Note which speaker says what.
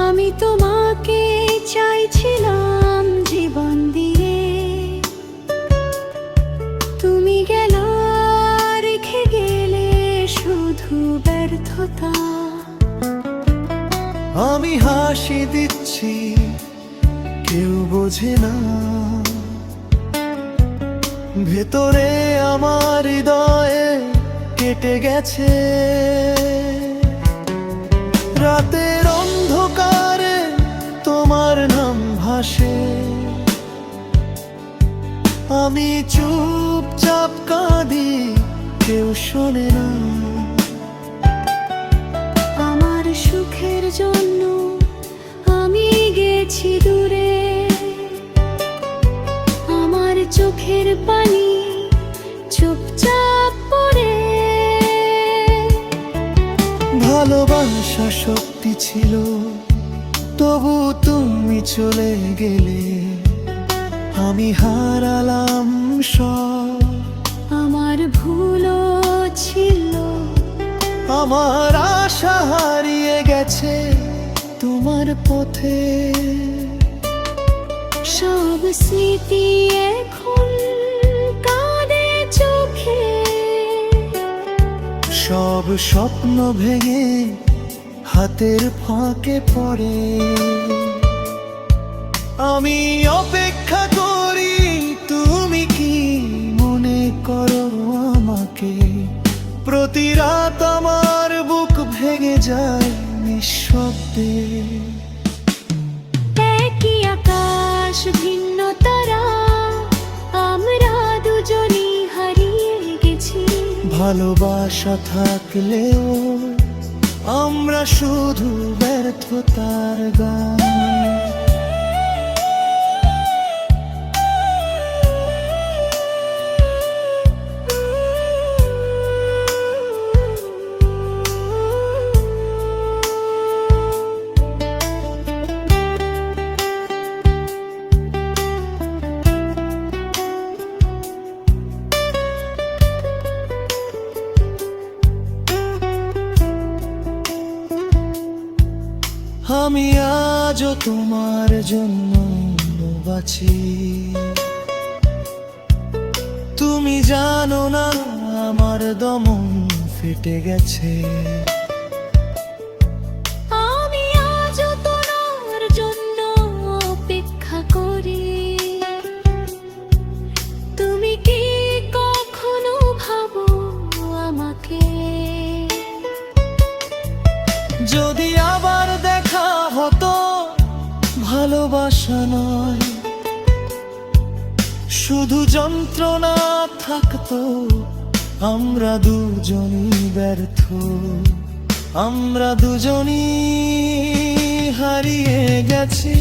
Speaker 1: আমি তোমাকে চাইছিলাম জীবন দিয়ে, তুমি গেল রেখে গেলে শুধু ব্যর্থতা।
Speaker 2: আমি হাসি দিচ্ছি, কেউ বোঝে না, ভেতরে আমার হৃদয়ে কেটে গেছে। রাতের অন্ধকারে তোমার নাম ভাসে, আমি চুপচাপ কাঁদি, কেউ শোনে না।
Speaker 1: আমার সুখের জন্য আমি গেছি দূরে, আমার চোখের পানি চুপচাপ পড়ে।
Speaker 2: ভালোবাসা শক্তি ছিল, তবু তুমি চলে গেলে, আমি হারালাম সব।
Speaker 1: আমার ভুলও ছিল,
Speaker 2: আমার আশা হারিয়ে গেছে তোমার পথে।
Speaker 1: সব স্মৃতি এখন কাঁদে চোখে,
Speaker 2: সব স্বপ্ন ভেঙে হাতের ফাঁকে পড়ে। আমি অপেক্ষা করি, তুমি কি মনে করো আমাকে? প্রতি রাত আমার বুক ভেঙে যায় নিঃশব্দে।
Speaker 1: একই আকাশ ভিন্ন তারা, আমরা দুজনই হারিয়ে গেছি।
Speaker 2: ভালোবাসা থাকলেও আমরা শুধু ব্যর্থতার গান। আমি আজও তোমার জন্য বাঁচি, তুমি জানো না আমার দমন ফেটে গেছে।
Speaker 1: আমি আজও তোমার জন্য অপেক্ষা করি, তুমি কি কখনো ভাবো আমাকে?
Speaker 2: যদি আবার দেখা হতো, ভালোবাসা নয় শুধু যন্ত্রণা থাকতো। আমরা দুজনই ব্যর্থ, আমরা দুজনই হারিয়ে গেছি।